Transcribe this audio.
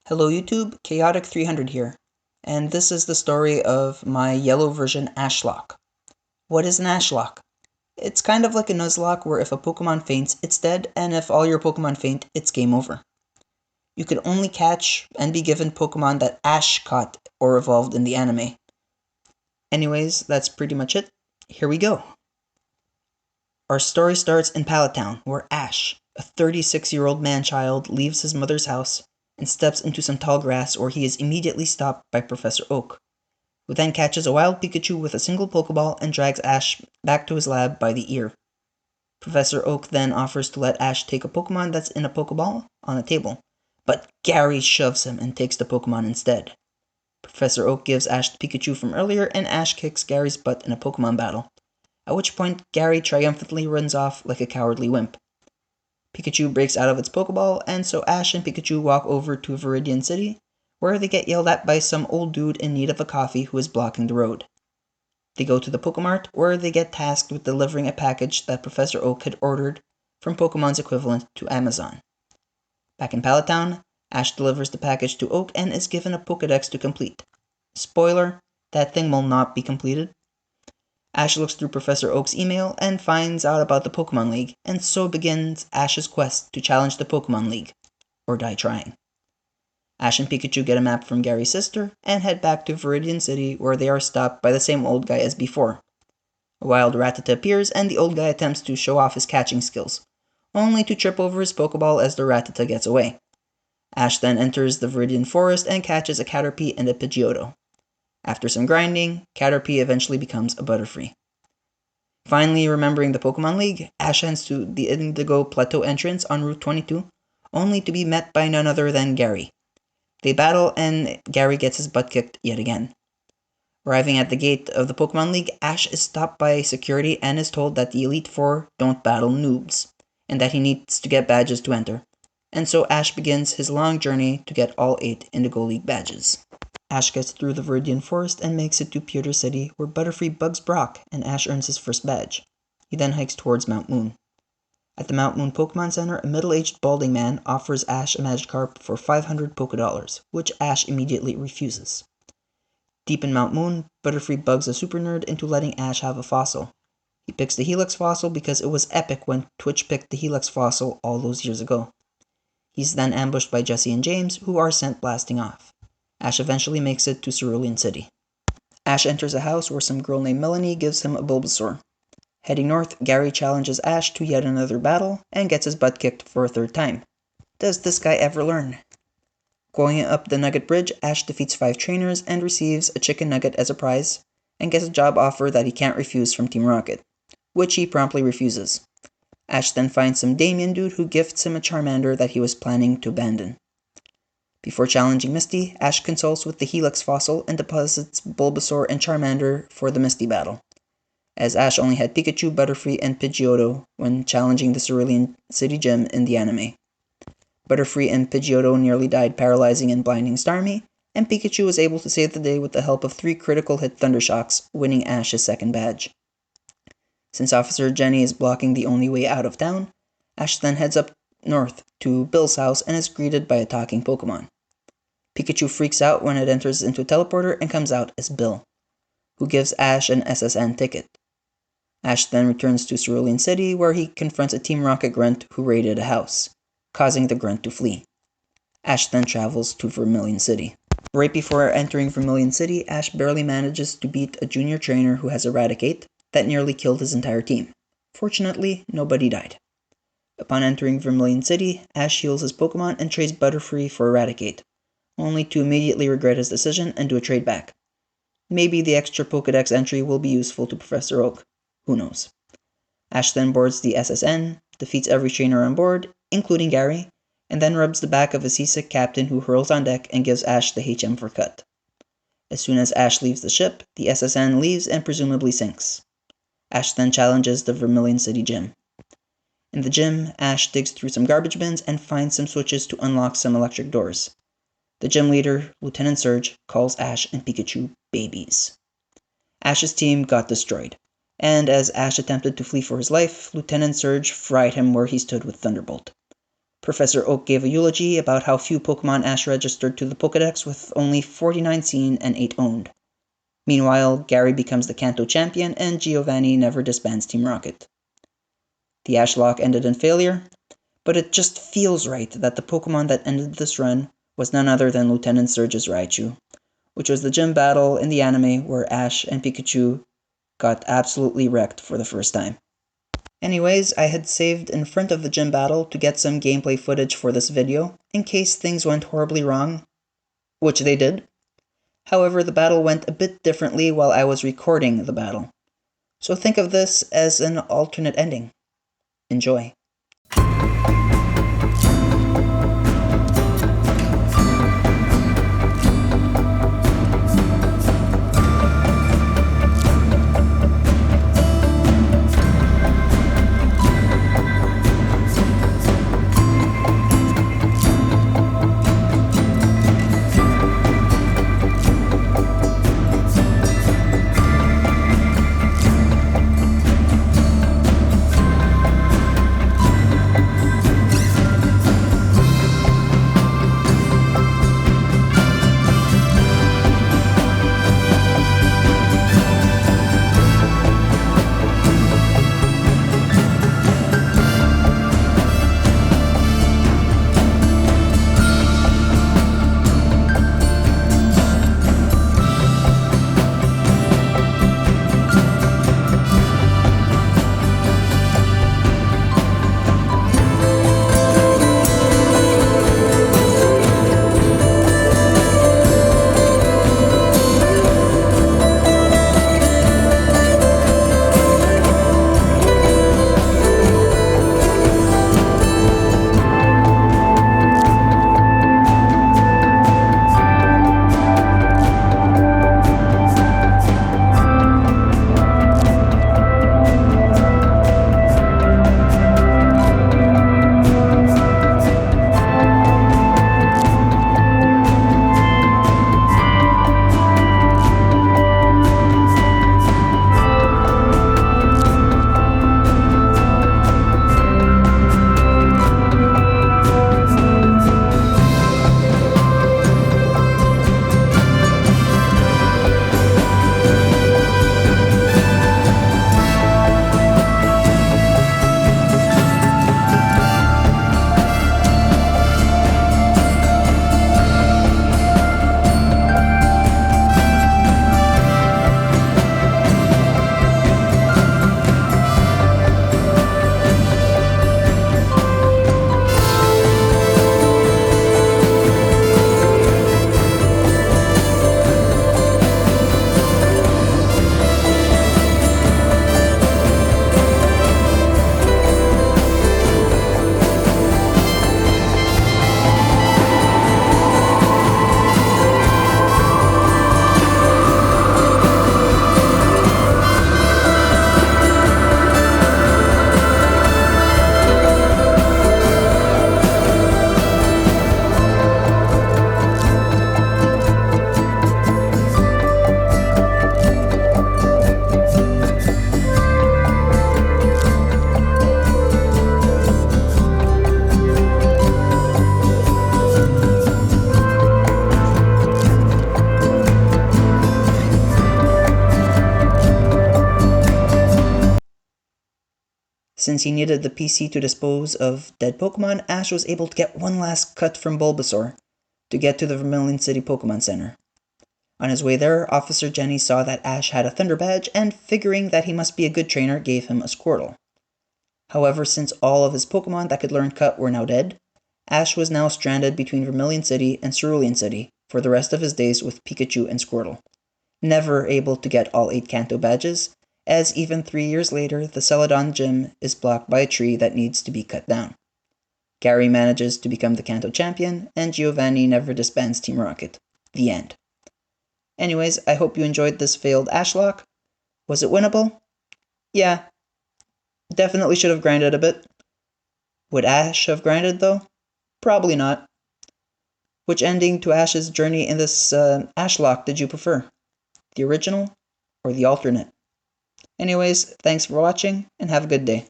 Hello YouTube, Chaotic300 here, and this is the story of my yellow version Ashlocke. What is an Ashlocke? It's kind of like a Nuzlocke where if a Pokemon faints, it's dead, and if all your Pokemon faint, it's game over. You can only catch and be given Pokemon that Ash caught or evolved in the anime. Anyways, that's pretty much it. Here we go. Our story starts in Pallet Town, where Ash, a 36-year-old man-child, leaves his mother's house and steps into some tall grass where he is immediately stopped by Professor Oak, who then catches a wild Pikachu with a single Pokeball and drags Ash back to his lab by the ear. Professor Oak then offers to let Ash take a Pokemon that's in a Pokeball on a table, but Gary shoves him and takes the Pokemon instead. Professor Oak gives Ash the Pikachu from earlier and Ash kicks Gary's butt in a Pokemon battle, at which point Gary triumphantly runs off like a cowardly wimp. Pikachu breaks out of its Pokeball, and so Ash and Pikachu walk over to Viridian City, where they get yelled at by some old dude in need of a coffee who is blocking the road. They go to the Pokemart, where they get tasked with delivering a package that Professor Oak had ordered from Pokemon's equivalent to Amazon. Back in Pallet Town, Ash delivers the package to Oak and is given a Pokedex to complete. Spoiler, that thing will not be completed. Ash looks through Professor Oak's email and finds out about the Pokemon League, and so begins Ash's quest to challenge the Pokemon League, or die trying. Ash and Pikachu get a map from Gary's sister and head back to Viridian City, where they are stopped by the same old guy as before. A wild Rattata appears and the old guy attempts to show off his catching skills, only to trip over his Pokeball as the Rattata gets away. Ash then enters the Viridian Forest and catches a Caterpie and a Pidgeotto. After some grinding, Caterpie eventually becomes a Butterfree. Finally, remembering the Pokemon League, Ash heads to the Indigo Plateau entrance on Route 22, only to be met by none other than Gary. They battle and Gary gets his butt kicked yet again. Arriving at the gate of the Pokemon League, Ash is stopped by security and is told that the Elite Four don't battle noobs, and that he needs to get badges to enter. And so Ash begins his long journey to get all 8 Indigo League badges. Ash gets through the Viridian Forest and makes it to Pewter City, where Butterfree bugs Brock, and Ash earns his first badge. He then hikes towards Mount Moon. At the Mount Moon Pokemon Center, a middle-aged balding man offers Ash a Magikarp for 500 Pokédollars, which Ash immediately refuses. Deep in Mount Moon, Butterfree bugs a super nerd into letting Ash have a fossil. He picks the Helix fossil because it was epic when Twitch picked the Helix fossil all those years ago. He's then ambushed by Jesse and James, who are sent blasting off. Ash eventually makes it to Cerulean City. Ash enters a house where some girl named Melanie gives him a Bulbasaur. Heading north, Gary challenges Ash to yet another battle and gets his butt kicked for a third time. Does this guy ever learn? Going up the Nugget Bridge, Ash defeats 5 trainers and receives a chicken nugget as a prize, and gets a job offer that he can't refuse from Team Rocket, which he promptly refuses. Ash then finds some Damien dude who gifts him a Charmander that he was planning to abandon. Before challenging Misty, Ash consults with the Helix fossil and deposits Bulbasaur and Charmander for the Misty battle, as Ash only had Pikachu, Butterfree, and Pidgeotto when challenging the Cerulean City Gym in the anime. Butterfree and Pidgeotto nearly died paralyzing and blinding Starmie, and Pikachu was able to save the day with the help of 3 critical hit Thundershocks, winning Ash his second badge. Since Officer Jenny is blocking the only way out of town, Ash then heads up north to Bill's house and is greeted by a talking Pokemon. Pikachu freaks out when it enters into a teleporter and comes out as Bill, who gives Ash an SSN ticket. Ash then returns to Cerulean City, where he confronts a Team Rocket grunt who raided a house, causing the grunt to flee. Ash then travels to Vermilion City. Right before entering Vermilion City, Ash barely manages to beat a junior trainer who has Eradicate that nearly killed his entire team. Fortunately, nobody died. Upon entering Vermilion City, Ash heals his Pokemon and trades Butterfree for Eradicate, only to immediately regret his decision and do a trade back. Maybe the extra Pokedex entry will be useful to Professor Oak. Who knows? Ash then boards the SSN, defeats every trainer on board, including Gary, and then rubs the back of a seasick captain who hurls on deck and gives Ash the HM for cut. As soon as Ash leaves the ship, the SSN leaves and presumably sinks. Ash then challenges the Vermilion City Gym. In the gym, Ash digs through some garbage bins and finds some switches to unlock some electric doors. The gym leader, Lieutenant Surge, calls Ash and Pikachu babies. Ash's team got destroyed, and as Ash attempted to flee for his life, Lieutenant Surge fried him where he stood with Thunderbolt. Professor Oak gave a eulogy about how few Pokemon Ash registered to the Pokedex with only 49 seen and 8 owned. Meanwhile, Gary becomes the Kanto champion and Giovanni never disbands Team Rocket. The Ashlocke ended in failure, but it just feels right that the Pokemon that ended this run was none other than Lieutenant Surge's Raichu, which was the gym battle in the anime where Ash and Pikachu got absolutely wrecked for the first time. Anyways, I had saved in front of the gym battle to get some gameplay footage for this video, in case things went horribly wrong, which they did. However, the battle went a bit differently while I was recording the battle. So think of this as an alternate ending. Enjoy. Since he needed the PC to dispose of dead Pokemon, Ash was able to get one last cut from Bulbasaur to get to the Vermilion City Pokemon Center. On his way there, Officer Jenny saw that Ash had a Thunder Badge and, figuring that he must be a good trainer, gave him a Squirtle. However, since all of his Pokemon that could learn Cut were now dead, Ash was now stranded between Vermilion City and Cerulean City for the rest of his days with Pikachu and Squirtle, never able to get all 8 Kanto badges, as even 3 years later the Celadon gym is blocked by a tree that needs to be cut down. Gary manages to become the Kanto champion, and Giovanni never disbands Team Rocket. The end. Anyways, I hope you enjoyed this failed Ashlocke. Was it winnable? Yeah. Definitely should have grinded a bit. Would Ash have grinded though? Probably not. Which ending to Ash's journey in this Ashlocke did you prefer? The original or the alternate? Anyways, thanks for watching and have a good day.